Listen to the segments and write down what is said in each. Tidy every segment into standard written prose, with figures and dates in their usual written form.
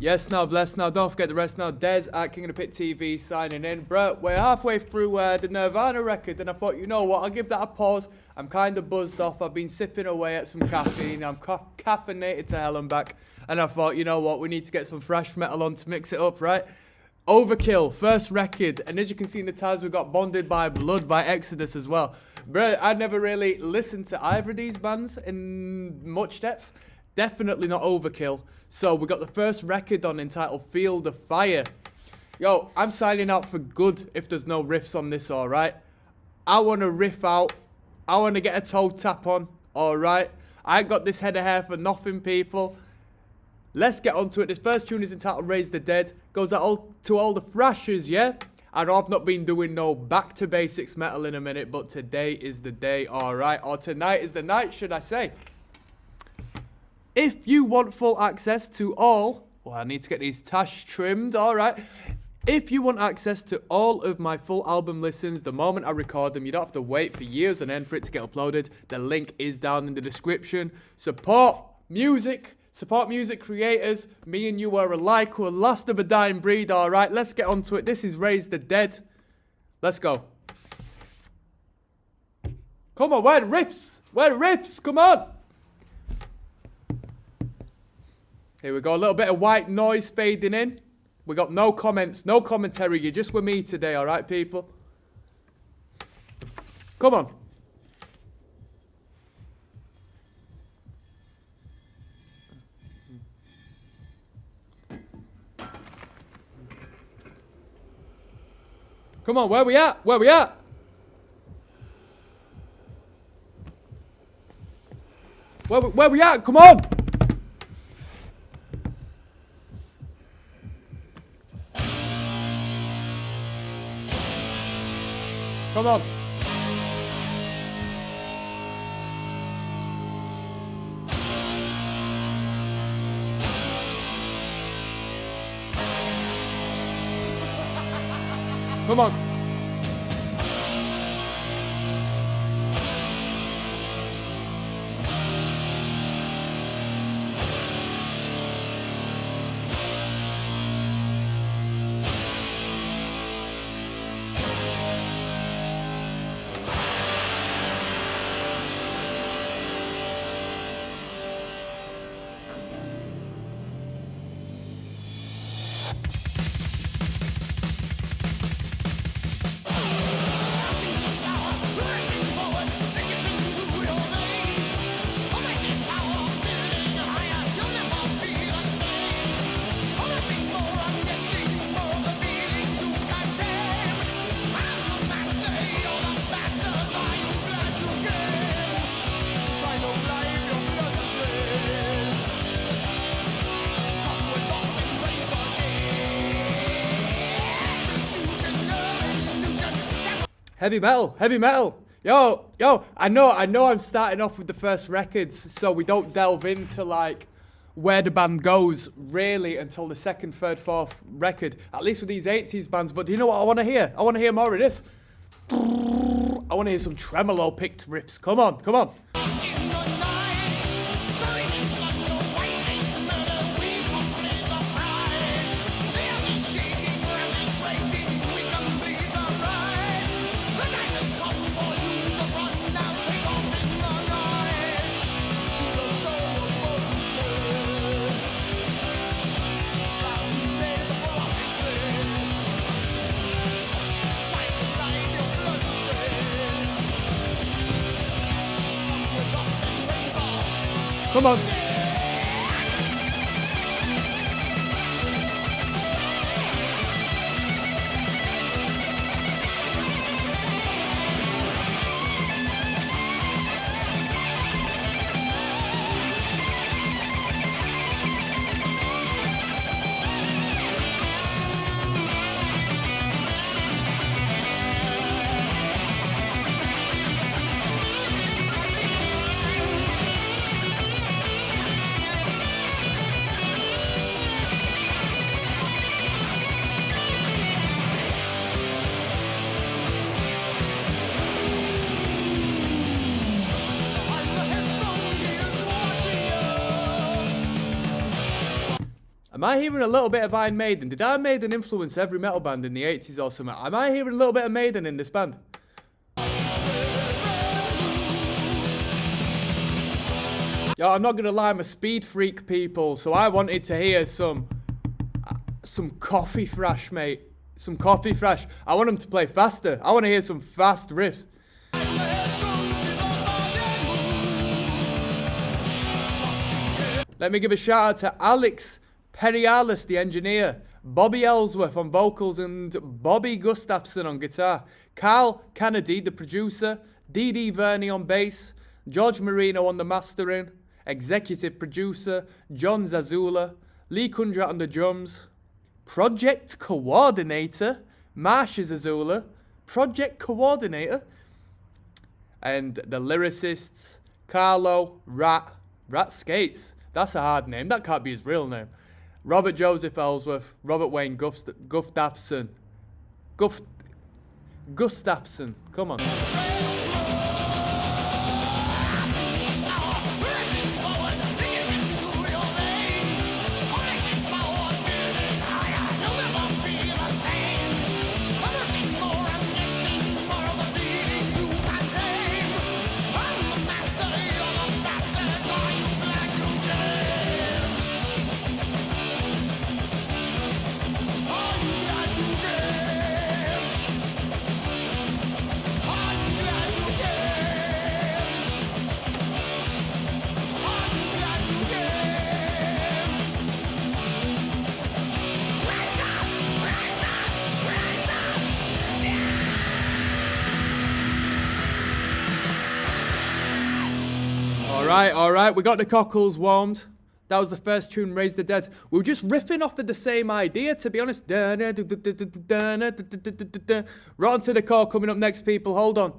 Yes, now, bless now. Don't forget the rest now. Dez at King of the Pit TV signing in. Bro, we're halfway through the Nirvana record, and I thought, you know what, I'll give that a pause. I'm kind of buzzed off. I've been sipping away at some caffeine. I'm caffeinated to hell and back. And I thought, you know what, we need to get some fresh metal on to mix it up, right? Overkill, first record. And as you can see in the tabs, we got Bonded by Blood by Exodus as well. Bro, I never really listened to either of these bands in much depth. Definitely not Overkill. So we got the first record on entitled Field of Fire. Yo, I'm signing out for good if there's no riffs on this, alright? I want to riff out. I want to get a toe tap on, alright? I ain't got this head of hair for nothing, people. Let's get onto it. This first tune is entitled Raise the Dead. Goes out to all the thrashers, yeah? I know I've not been doing no back to basics metal in a minute, but today is the day, alright? Or tonight is the night, should I say. If you want full access to all, well, I need to get these tash trimmed, alright. If you want access to all of my full album listens the moment I record them, you don't have to wait for years and end for it to get uploaded. The link is down in the description. Support music creators. Me and you are alike. We're last of a dying breed, alright. Let's get onto it. This is Raise the Dead. Let's go. Come on, where the riffs? Where the riffs? Come on. Here we go, a little bit of white noise fading in. We got no comments, no commentary. You're just with me today, all right, people? Come on. Come on, where we at? Where we at? Where we at? Come on. Come on. Come on. Heavy metal, heavy metal. Yo, I know I'm starting off with the first records, so we don't delve into like where the band goes really until the second, third, fourth record, at least with these 80s bands. But do you know what I want to hear? I want to hear more of this. I want to hear some tremolo picked riffs. Come on, come on. Come on. Am I hearing a little bit of Iron Maiden? Did Iron Maiden influence every metal band in the 80s or something? Am I hearing a little bit of Maiden in this band? Yo, I'm not gonna lie, I'm a speed freak, people, so I wanted to hear some coffee thrash, mate. Some coffee thrash. I want them to play faster. I want to hear some fast riffs. Let me give a shout out to Alex Perialis, the engineer, Bobby Ellsworth on vocals and Bobby Gustafson on guitar, Carl Kennedy, the producer, Dee Verney on bass, George Marino on the mastering, executive producer, John Zazula, Lee Kundrat on the drums, project coordinator, Marsha Zazula, project coordinator, and the lyricists, Carlo Rat Skates. That's a hard name. That can't be his real name. Robert Joseph Ellsworth, Robert Wayne Gustafson. Gustafson. Come on. All right, we got the cockles warmed. That was the first tune, Raise the Dead. We were just riffing off of the same idea, to be honest. Right onto the core coming up next, people. Hold on.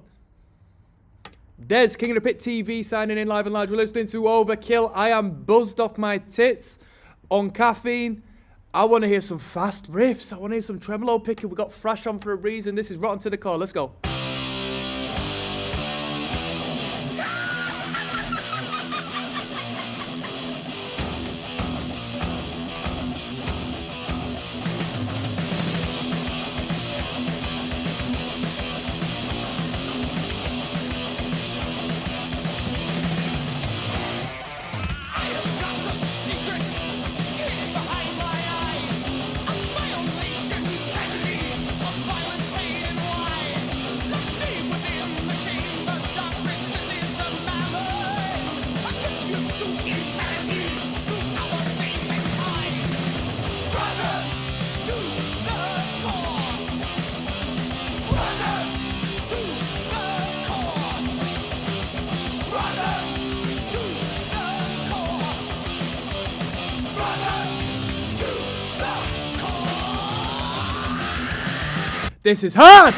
Des, King of the Pit TV, signing in live and large. We're listening to Overkill. I am buzzed off my tits on caffeine. I want to hear some fast riffs. I want to hear some tremolo picking. We got thrash on for a reason. This is right onto the core. Let's go. This is hard!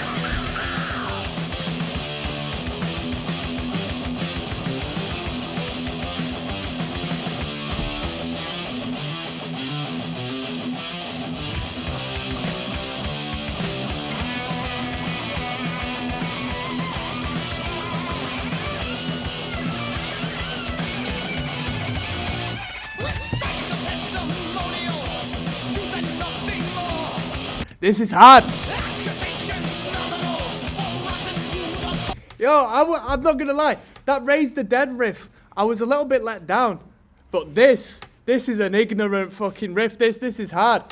This is hard! Yo, I'm not gonna lie, that Raise the Dead riff, I was a little bit let down. But this is an ignorant fucking riff, this is hard.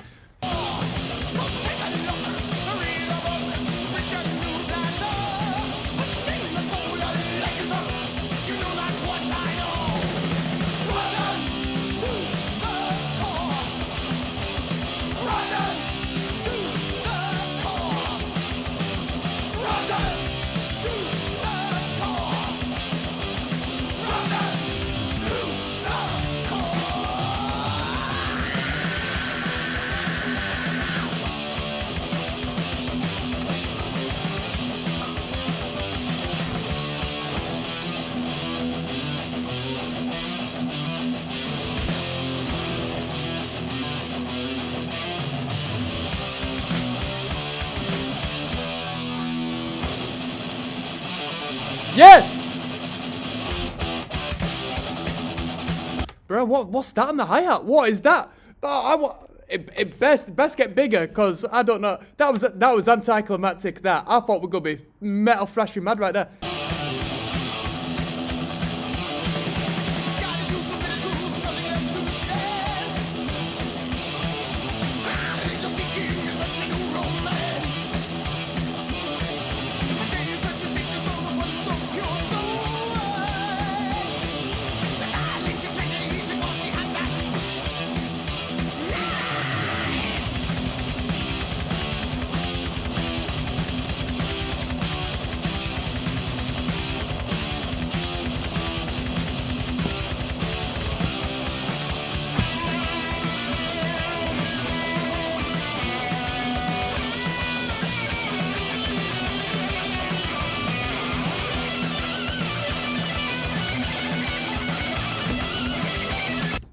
Yes! Bro, what's that on the hi-hat? What is that? But I want it best get bigger, cause I don't know. That was anticlimactic. That I thought we're gonna be metal thrashing mad right there.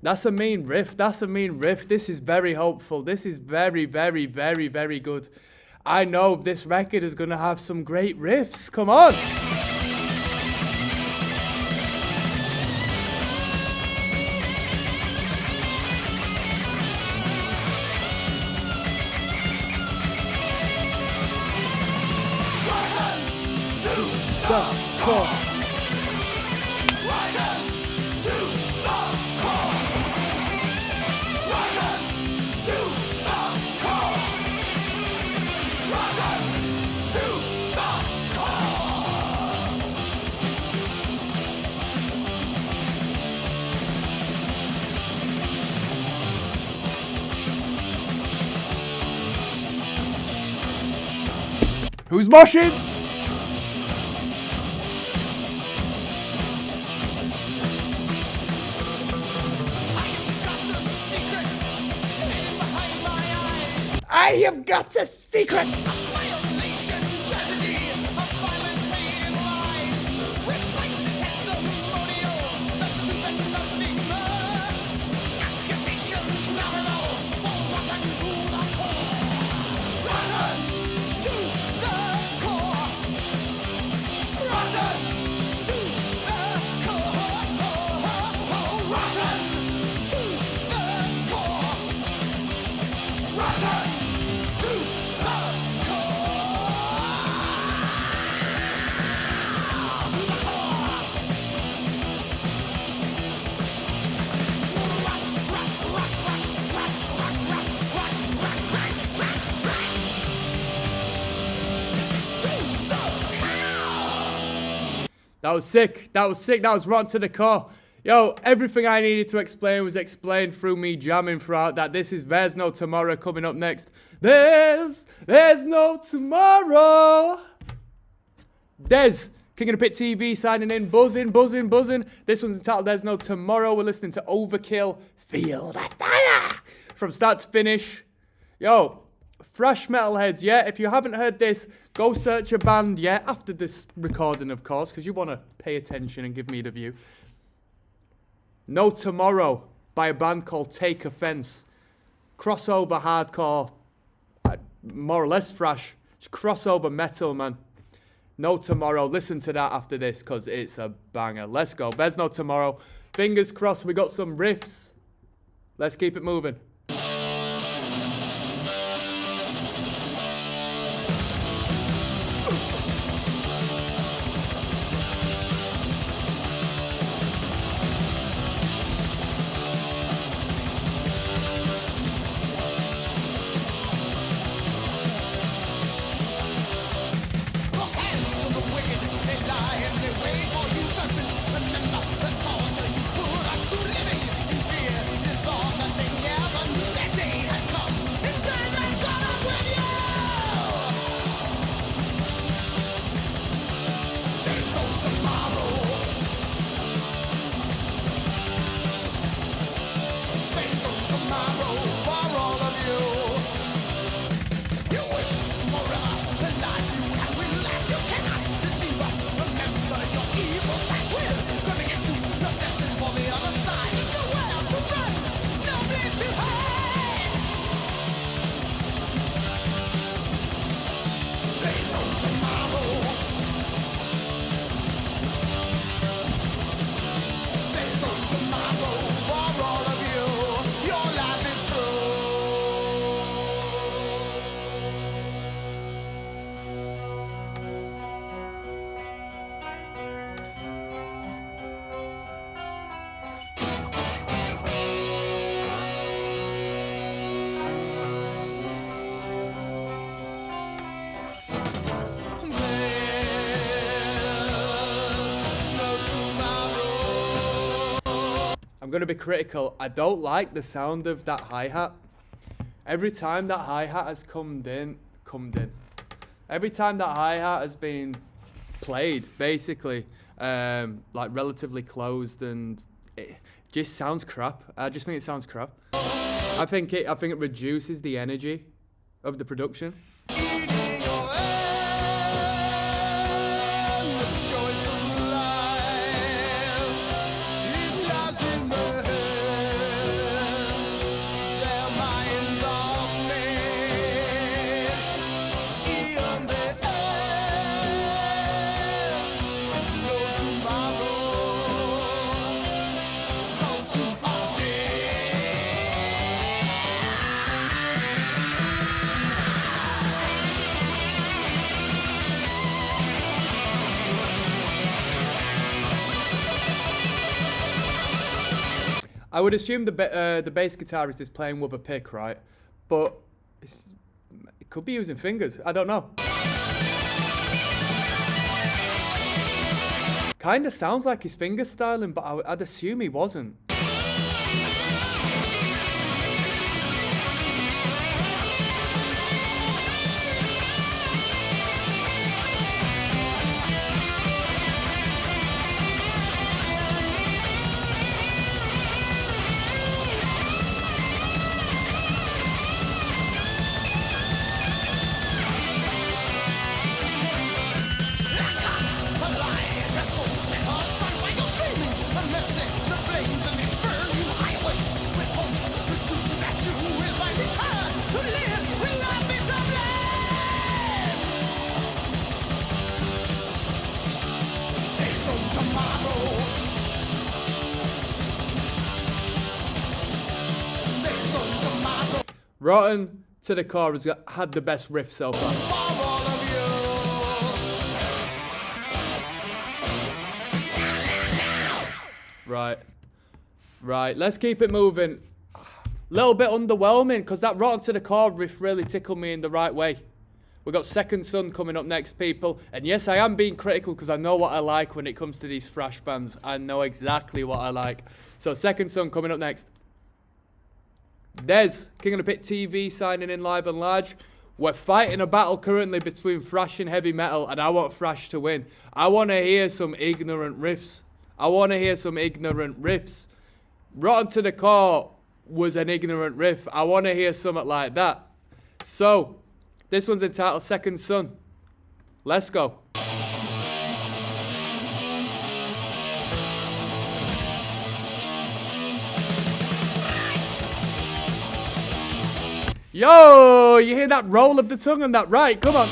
That's a mean riff. That's a mean riff. This is very hopeful. This is very, very, very, very good. I know this record is going to have some great riffs. Come on. The core. Who's moshing? I have got a secret. That was sick. That was sick. That was rotten to the core. Yo, everything I needed to explain was explained through me jamming throughout that. This is There's No Tomorrow coming up next. There's no tomorrow. Dez, King of the Pit TV signing in. Buzzing, buzzing, buzzing. This one's entitled There's No Tomorrow. We're listening to Overkill. Feel that fire. From start to finish. Yo, thrash metalheads, yeah? If you haven't heard this, go search a band, yeah? After this recording, of course, because you want to pay attention and give me the view. No Tomorrow by a band called Take Offense. Crossover hardcore, more or less thrash. It's crossover metal, man. No Tomorrow. Listen to that after this, because it's a banger. Let's go. There's No Tomorrow. Fingers crossed we got some riffs. Let's keep it moving. going to be critical. I don't like the sound of that hi-hat. Every time that hi-hat has come in. Every time that hi-hat has been played, basically, like relatively closed, and it just sounds crap. I just think it sounds crap. I think it reduces the energy of the production. I would assume the bass guitarist is playing with a pick, right? But it could be using fingers. I don't know. Kinda sounds like he's finger styling, but I'd assume he wasn't. Rotten to the Core has had the best riff so far. Right, let's keep it moving. Little bit underwhelming, because that Rotten to the Core riff really tickled me in the right way. We've got Second Son coming up next, people. And yes, I am being critical because I know what I like when it comes to these thrash bands. I know exactly what I like. So Second Son coming up next. Dez, King of the Pit TV, signing in live and large. We're fighting a battle currently between thrash and heavy metal, and I want thrash to win. I want to hear some ignorant riffs. Rotten to the Core was an ignorant riff. I want to hear something like that. So, this one's entitled Second Son. Let's go. Yo, you hear that roll of the tongue on that right? Come on.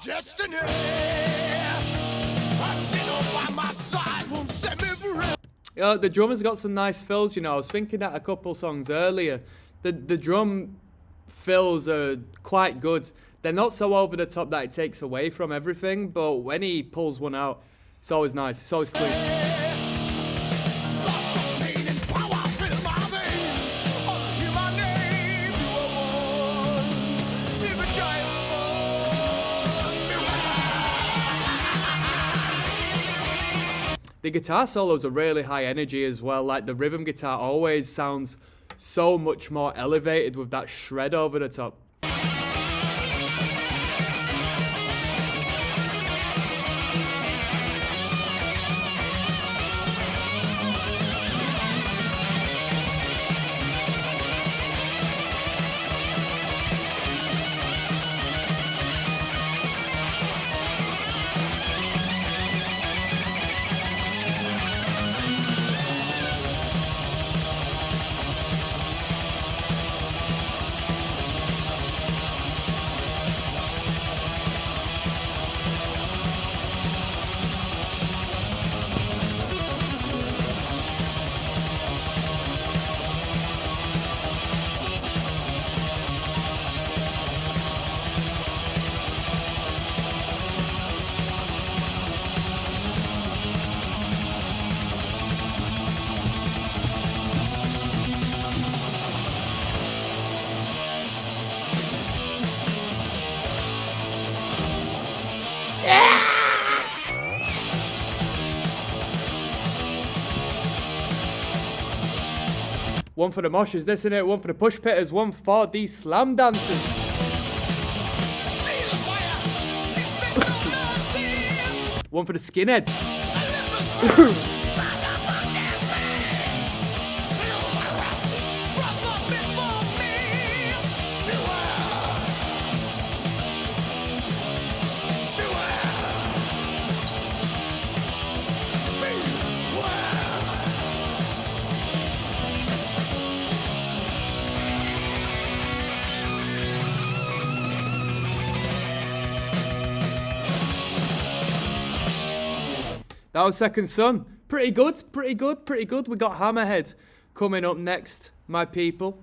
Destiny, I sit on by my side, won't set me free. The drummer's got some nice fills, you know. I was thinking that a couple songs earlier. The drum fills are quite good. They're not so over the top that it takes away from everything, but when he pulls one out, it's always nice. It's always clean. The guitar solos are really high energy as well. Like the rhythm guitar always sounds so much more elevated with that shred over the top. One for the moshers, this innit? One for the push pitters, one for the slam dancers. One for the skinheads. That was Second Son. Pretty good, pretty good, pretty good. We got Hammerhead coming up next, my people.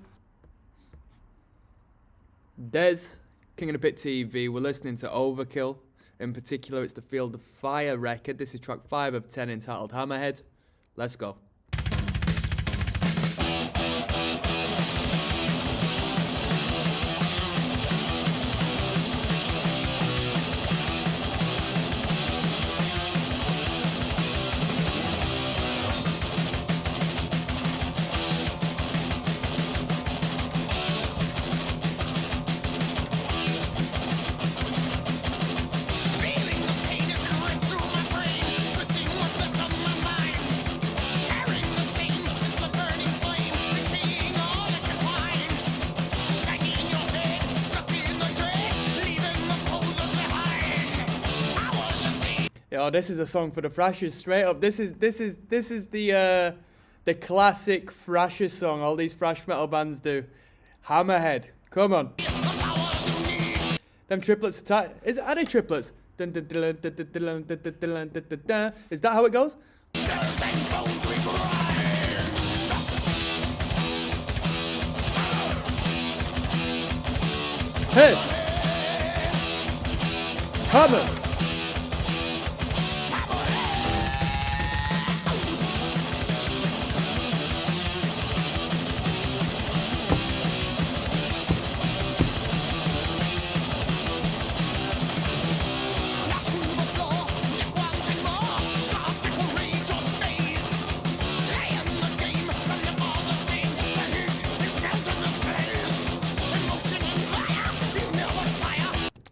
Dez, King of the Pit TV. We're listening to Overkill. In particular, it's the Field of Fire record. This is track 5 of 10 entitled Hammerhead. Let's go. Yo, this is a song for the thrashers, straight up. This is the classic thrashers song all these thrash metal bands do. Hammerhead, come on. Them triplets attack. Are they triplets? Is that how it goes? Head. Hammer.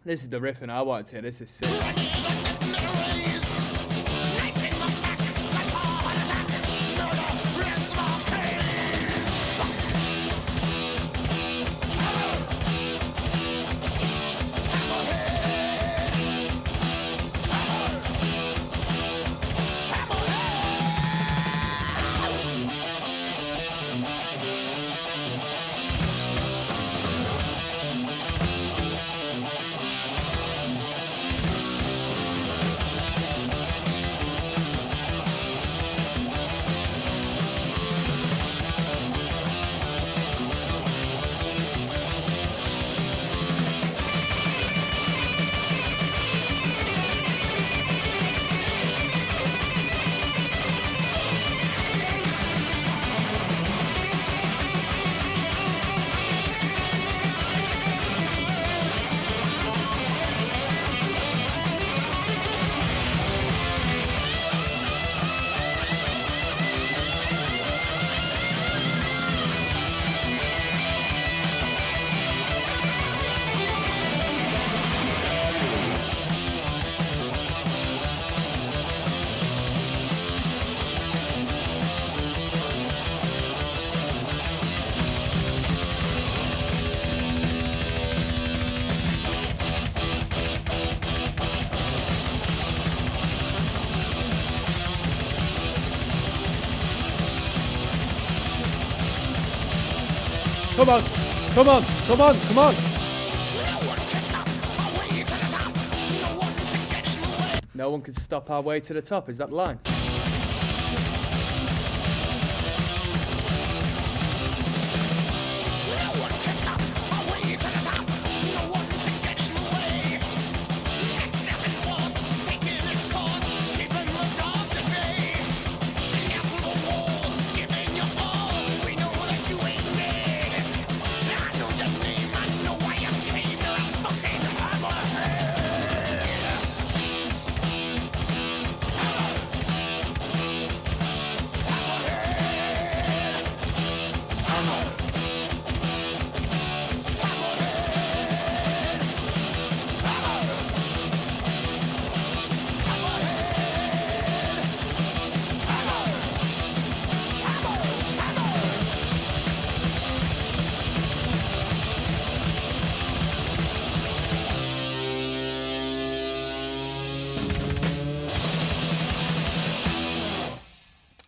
This is the riffing I want to hear. This is sick. Come on. Come on. Come on. Come on. No one can stop our way to the top. Is that the line?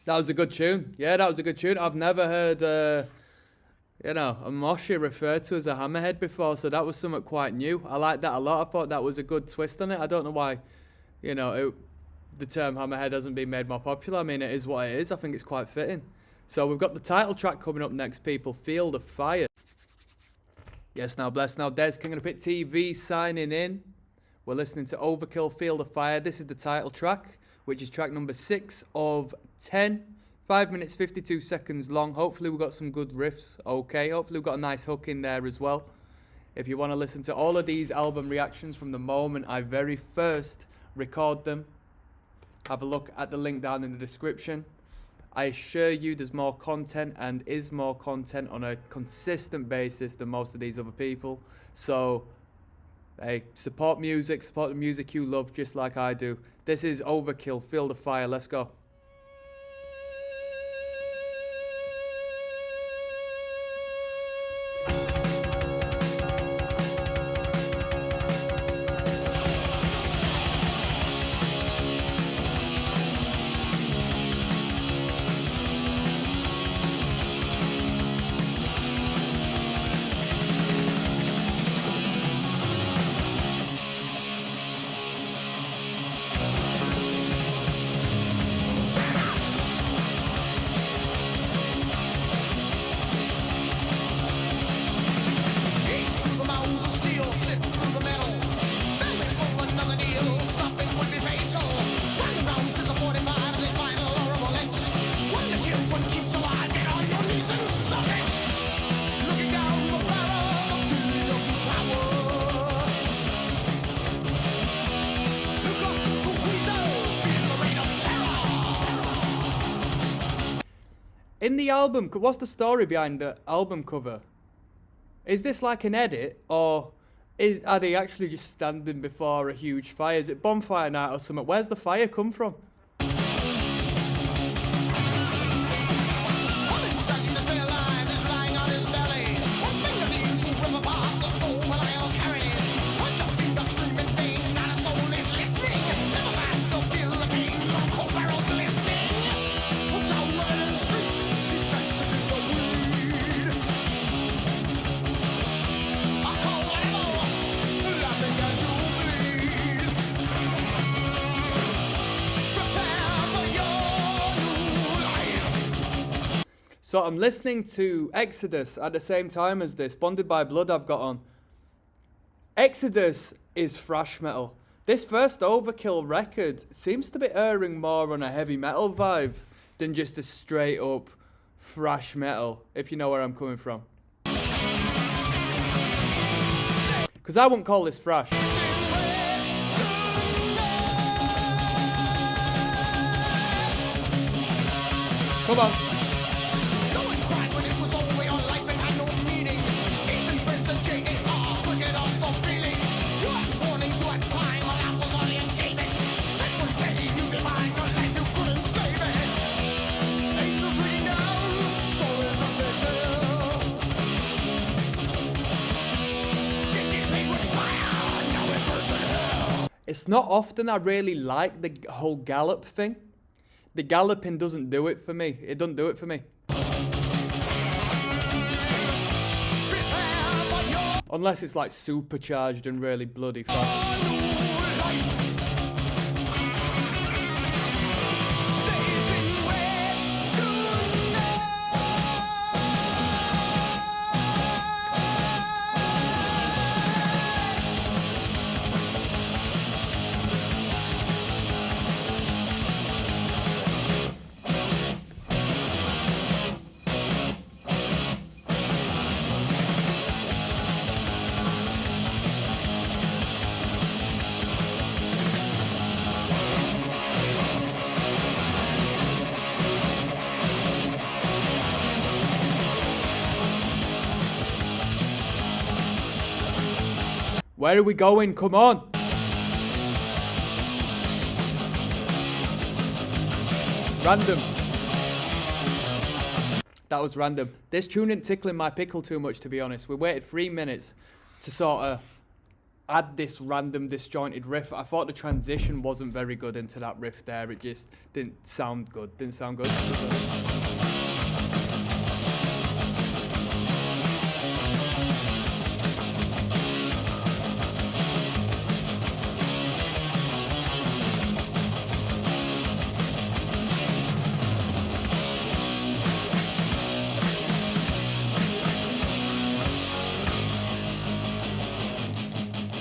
That was a good tune. Yeah, that was a good tune. I've never heard, a moshie referred to as a hammerhead before, so that was something quite new. I like that a lot. I thought that was a good twist on it. I don't know why, the term hammerhead hasn't been made more popular. I mean, it is what it is. I think it's quite fitting. So we've got the title track coming up next, people. Field of Fire. Yes, now bless. Now Des, King of the Pit TV signing in. We're listening to Overkill, Field of Fire. This is the title track, which is track number 6 of 10. 5 minutes 52 seconds long. Hopefully we've got some good riffs. Okay, hopefully we've got a nice hook in there as well. If you want to listen to all of these album reactions from the moment I very first record them, have a look at the link down in the description. I assure you there's more content and is more content on a consistent basis than most of these other people. So, hey, support music, support the music you love just like I do. This is Overkill, Field of Fire. Let's go. In the album, what's the story behind the album cover? Is this like an edit, or are they actually just standing before a huge fire? Is it bonfire night or something? Where's the fire come from? So I'm listening to Exodus at the same time as this. Bonded by Blood I've got on. Exodus is thrash metal. This first Overkill record seems to be erring more on a heavy metal vibe than just a straight up thrash metal, if you know where I'm coming from. Because I wouldn't call this thrash. Come on. It's not often I really like the whole gallop thing. The galloping doesn't do it for me. It doesn't do it for me. Unless it's like supercharged and really bloody fast. Where are we going? Come on. Random. That was random. This tune ain't tickling my pickle too much, to be honest. We waited 3 minutes to sort of add this random disjointed riff. I thought the transition wasn't very good into that riff there. It just didn't sound good. Didn't sound good.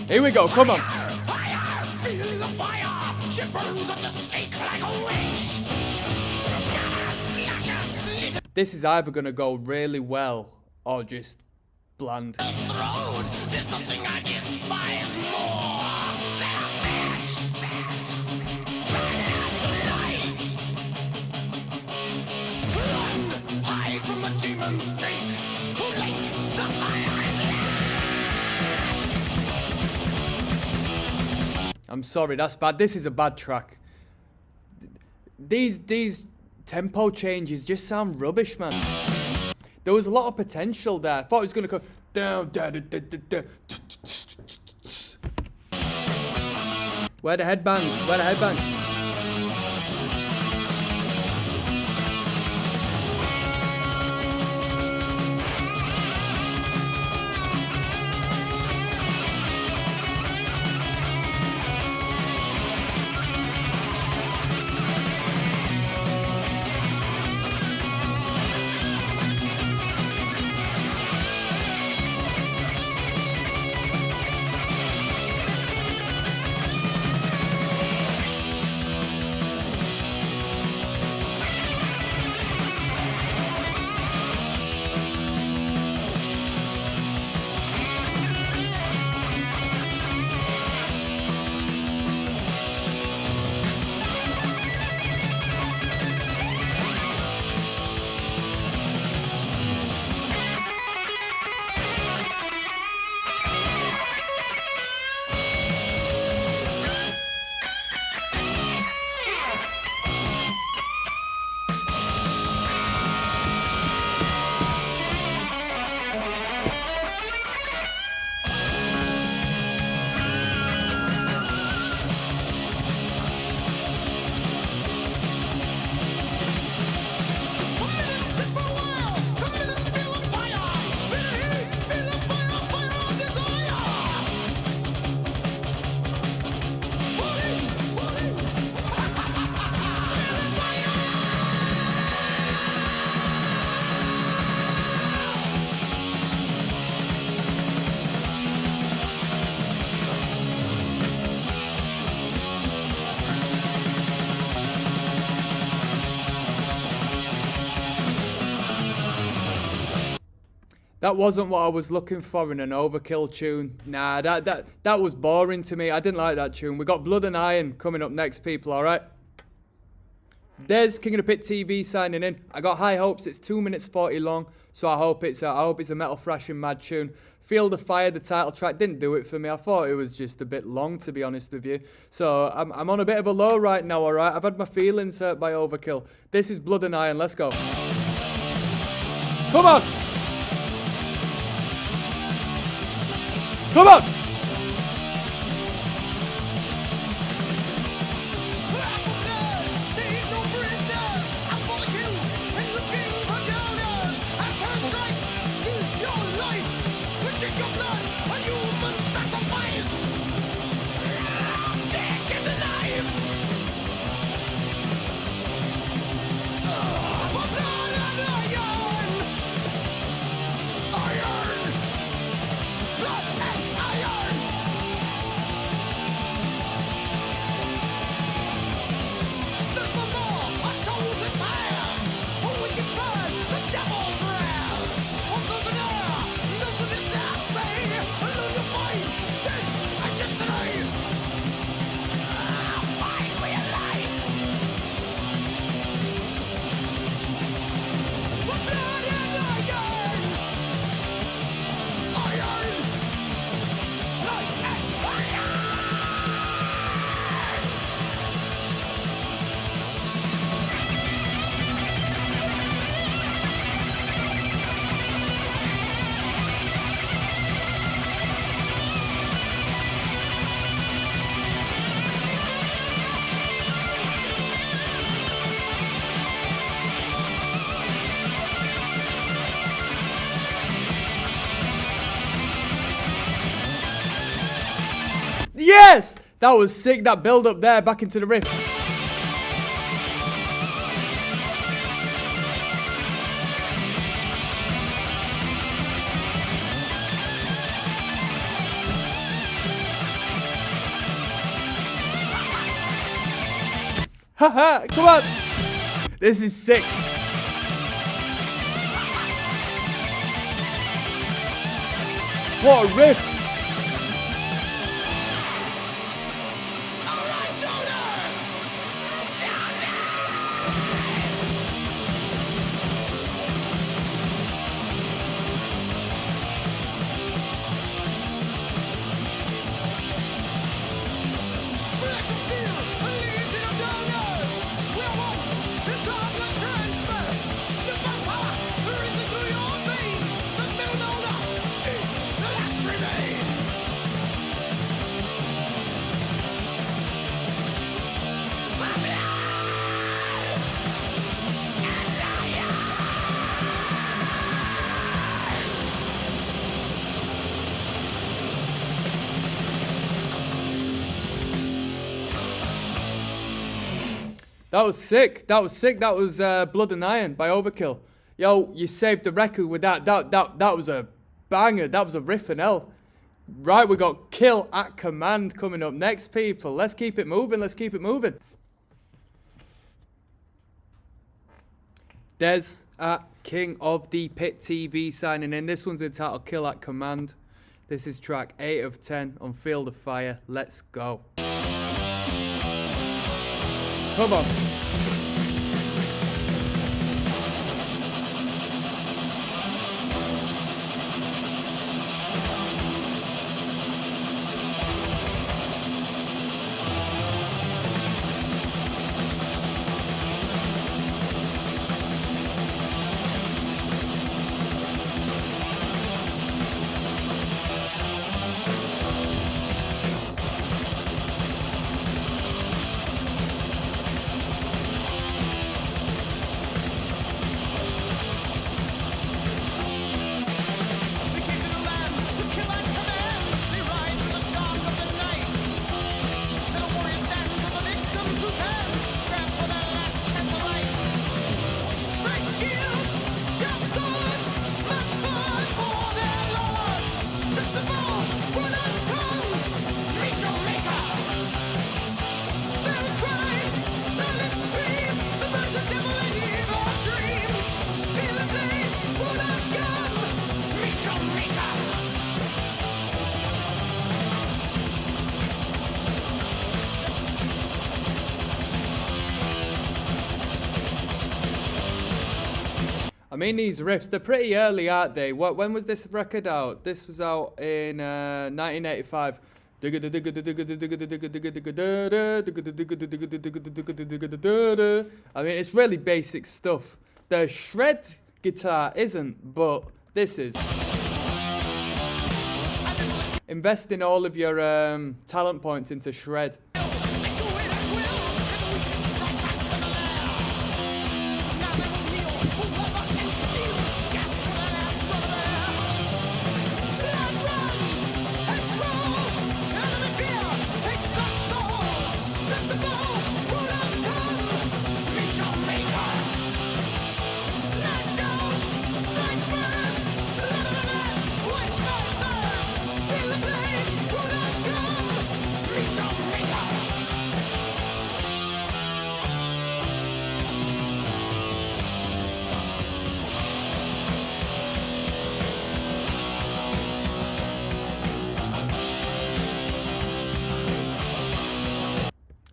Here we go, come on. Feel the fire. She burns at the stake like a witch. This is either going to go really well or just bland. There's nothing I despise more than a bitch. Burn out tonight. Run, hide from the demon's fate. Too late, the fire is I'm sorry, that's bad. This is a bad track. These tempo changes just sound rubbish, man. There was a lot of potential there. I thought it was going to go down, Where the headbands? Where the headbands? That wasn't what I was looking for in an Overkill tune. Nah, that was boring to me. I didn't like that tune. We got Blood and Iron coming up next, people, alright? There's King of the Pit TV signing in. I got high hopes. It's 2 minutes 40 long, so I hope it's a metal thrashing mad tune. Feel the Fire, the title track, didn't do it for me. I thought it was just a bit long, to be honest with you. So I'm on a bit of a low right now, alright? I've had my feelings hurt by Overkill. This is Blood and Iron. Let's go. Come on! Come on! Your life, we take your blood. Yes! That was sick, that build up there, back into the rift. Haha, come on. This is sick. What a riff. Alright, donors! Down Let's feel a legion of donors! We're one, it's all the transfers! The power risen through your veins! The mill donor is the last remains! That was sick. That was sick. That was Blood and Iron by Overkill. Yo, you saved the record with that. That was a banger. That was a riff and hell. Right, we got Kill at Command coming up next, people. Let's keep it moving. Let's keep it moving. Des at King of the Pit TV signing in. This one's entitled Kill at Command. This is track 8 of 10 on Field of Fire. Let's go. Come on. I mean, these riffs, they're pretty early, aren't they? When was this record out? This was out in 1985. I mean, it's really basic stuff. The shred guitar isn't, but this is. Investing all of your talent points into shred.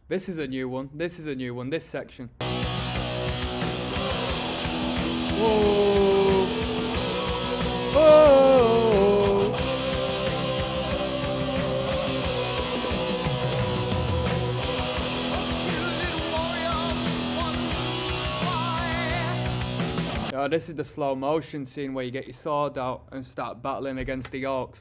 This is a new one. This is a new one. This section. Whoa. Whoa. Oh, this is the slow motion scene where you get your sword out and start battling against the orcs.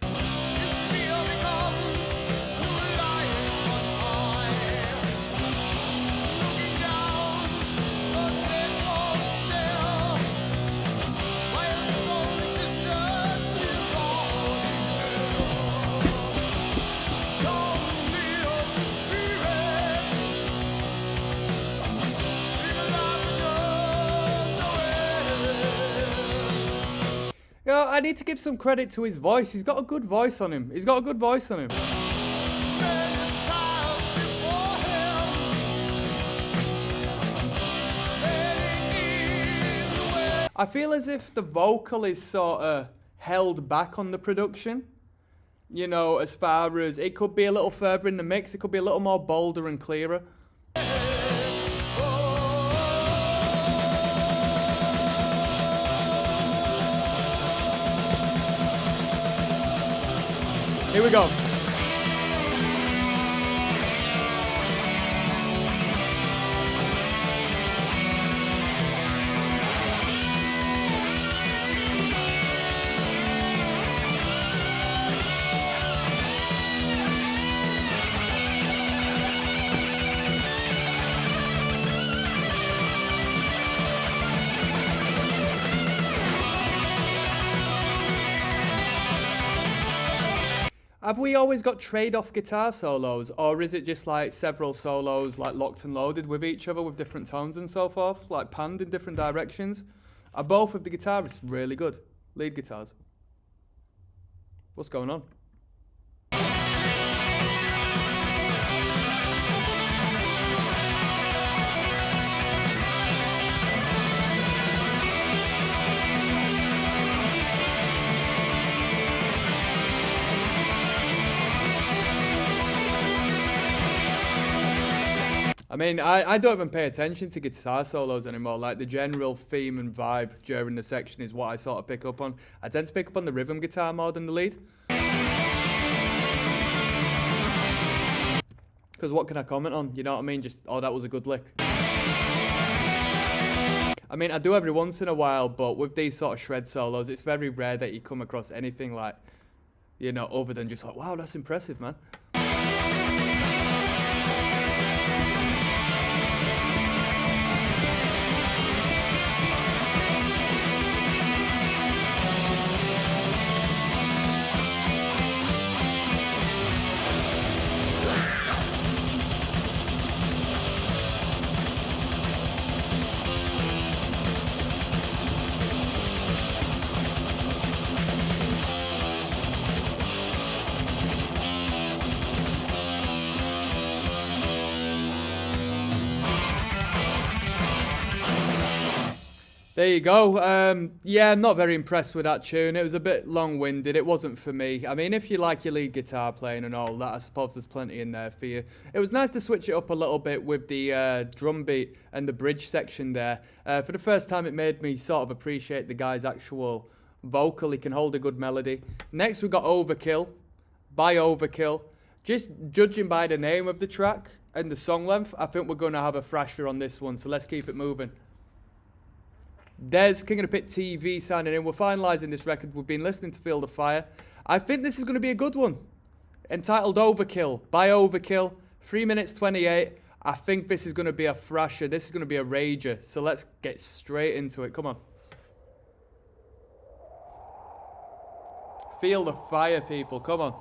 I need to give some credit to his voice. He's got a good voice on him. He's got a good voice on him. I feel as if the vocal is sort of held back on the production. You know, as far as it could be a little further in the mix, it could be a little more bolder and clearer. Here we go. Have we always got trade-off guitar solos, or is it just like several solos like locked and loaded with each other with different tones and so forth, like panned in different directions? Are both of the guitarists really good? Lead guitars. What's going on? I mean, I don't even pay attention to guitar solos anymore. Like, the general theme and vibe during the section is what I sort of pick up on. I tend to pick up on the rhythm guitar more than the lead. Because what can I comment on? You know what I mean? Just, oh, that was a good lick. I mean, I do every once in a while, but with these sort of shred solos, it's very rare that you come across anything like, you know, other than just like, wow, that's impressive, man. There you go. Yeah, I'm not very impressed with that tune. It was a bit long-winded. It wasn't for me. I mean, if you like your lead guitar playing and all that, I suppose there's plenty in there for you. It was nice to switch it up a little bit with the drum beat and the bridge section there. For the first time, it made me sort of appreciate the guy's actual vocal. He can hold a good melody. Next, we got Overkill by Overkill. Just judging by the name of the track and the song length, I think we're going to have a thrasher on this one, so let's keep it moving. Des, King of the Pit TV signing in. We're finalising this record. We've been listening to Field of Fire. I think this is going to be a good one. Entitled Overkill by Overkill. 3 minutes 28. I think this is going to be a thrasher. This is going to be a rager. So let's get straight into it. Come on. Field of Fire, people. Come on.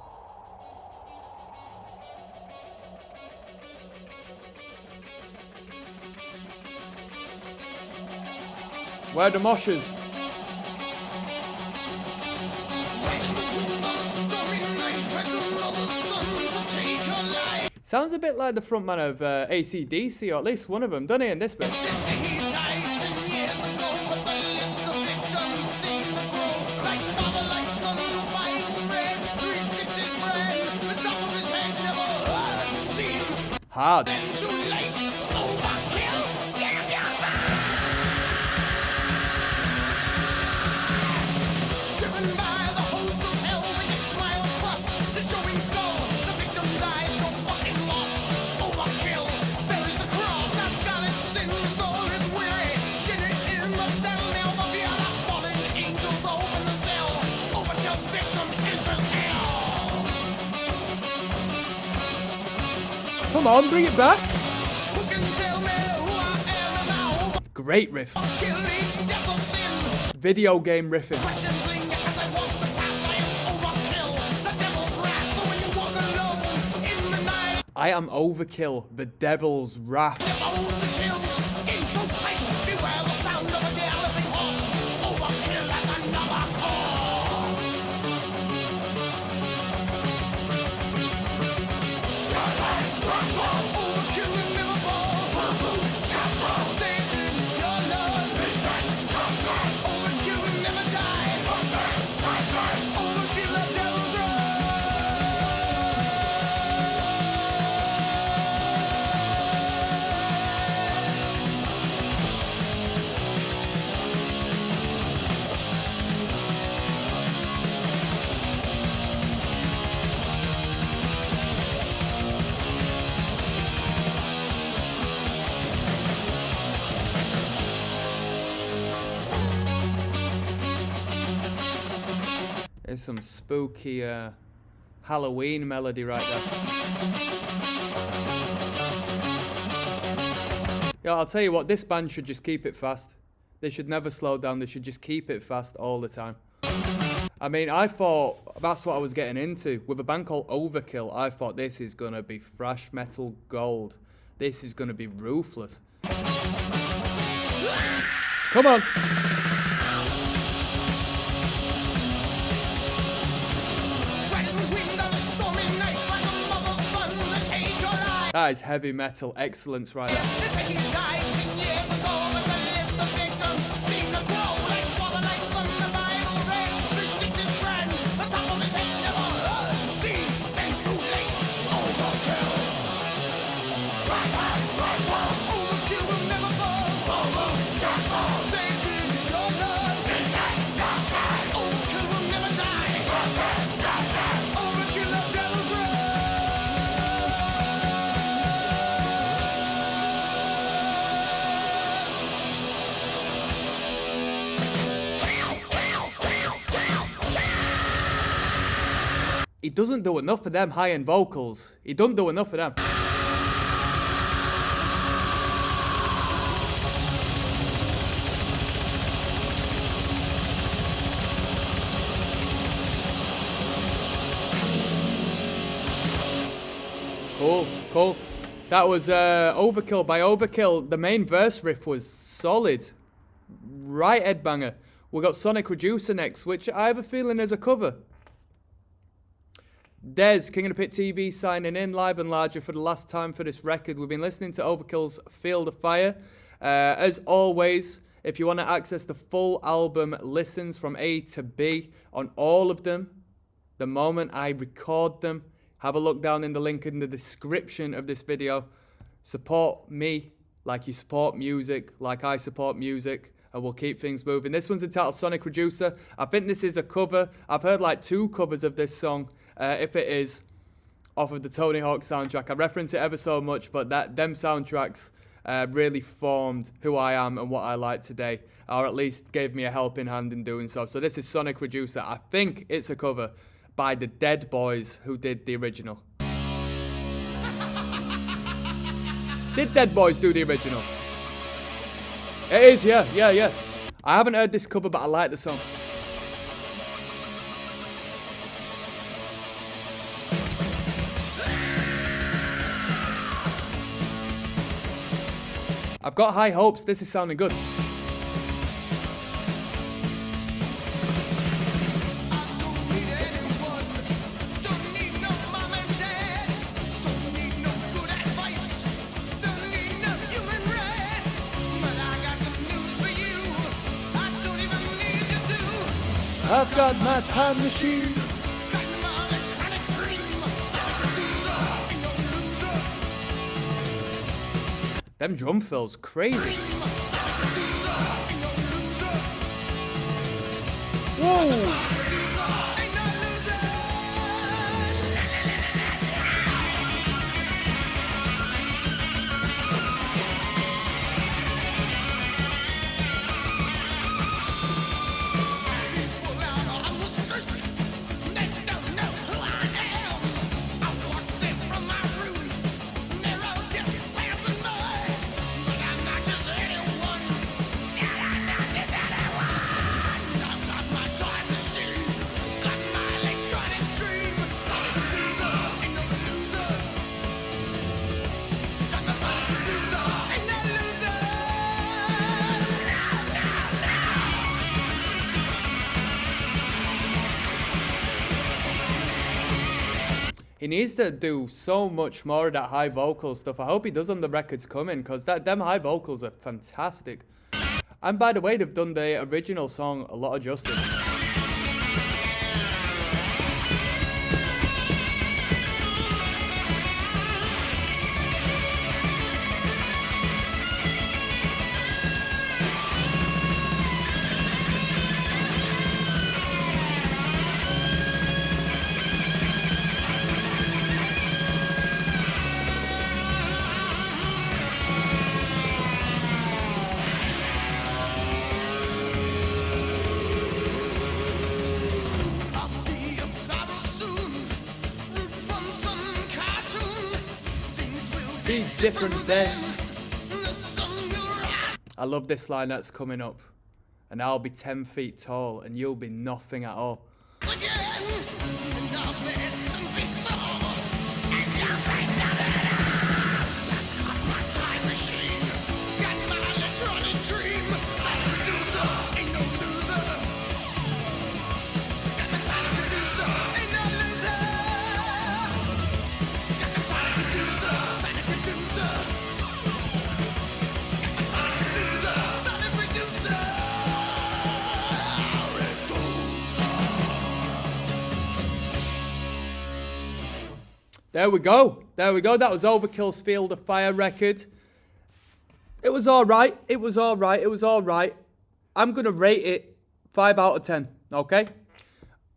Where are the moshers? Sounds a bit like the frontman of AC/DC, or at least one of them, doesn't he, in this bit? Hard. Come on, bring it back. Great riff. Video game riffing. I am Overkill, the devil's wrath. There's some spooky Halloween melody right there. Yeah, I'll tell you what, this band should just keep it fast. They should never slow down. They should just keep it fast all the time. I mean, I thought that's what I was getting into. With a band called Overkill, I thought this is going to be thrash metal gold. This is going to be ruthless. Come on. That is heavy metal excellence right there. He doesn't do enough of them high-end vocals. He don't do enough of them. Cool. That was Overkill by Overkill. The main verse riff was solid. Right headbanger. We got Sonic Reducer next, which I have a feeling is a cover. Dez, King of the Pit TV, signing in live and larger for the last time for this record. We've been listening to Overkill's Field of Fire. As always, if you want to access the full album listens from A to B on all of them, the moment I record them, have a look down in the link in the description of this video. Support me like you support music, like I support music, and we'll keep things moving. This one's entitled Sonic Reducer. I think this is a cover. I've heard like 2 covers of this song. If it is, off of the Tony Hawk soundtrack. I reference it ever so much, but them soundtracks really formed who I am and what I like today, or at least gave me a helping hand in doing so. So this is Sonic Reducer. I think it's a cover by the Dead Boys, who did the original. Did Dead Boys do the original? It is, yeah. I haven't heard this cover, but I like the song. I've got high hopes. This is sounding good. I've got my time machine. Them drum fills crazy. Whoa! He needs to do so much more of that high vocal stuff. I hope he does on the records coming, because them high vocals are fantastic. And by the way, they've done the original song a lot of justice. be different then. The sun will rise I love this line that's coming up. And I'll be 10 feet tall and you'll be nothing at all. again. And I'll be 10 feet tall. And you'll be nothing at all. Got my time machine. Got my electronic dream. Silent producer, ain't no loser. Got my silent producer, ain't no loser. Got my silent producer, silent producer. Got my silent producer, silent producer. There we go. There we go. That was Overkill's Field of Fire record. It was alright. It was alright. It was alright. I'm going to rate it 5 out of 10. Okay?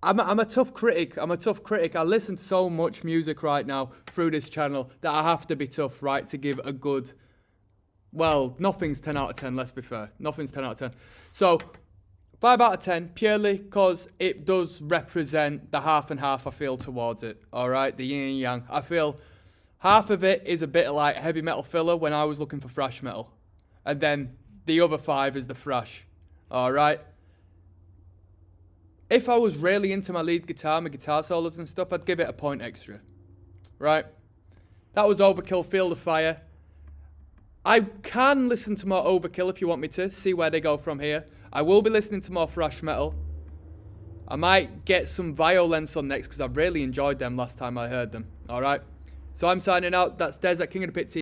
I'm a tough critic. I'm a tough critic. I listen to so much music right now through this channel that I have to be tough, right, to give a good... Well, nothing's 10 out of 10, let's be fair. Nothing's 10 out of 10. So, 5 out of 10, purely because it does represent the half and half I feel towards it. Alright, the yin and yang. I feel half of it is a bit like heavy metal filler when I was looking for thrash metal. And then the other 5 is the thrash. Alright? If I was really into my lead guitar, my guitar solos and stuff, I'd give it a point extra. Right? That was Overkill Field of Fire. I can listen to more Overkill if you want me to, see where they go from here. I will be listening to more thrash metal. I might get some Violence on next because I really enjoyed them last time I heard them. Alright? So I'm signing out. That's Des at King of the Pit TV.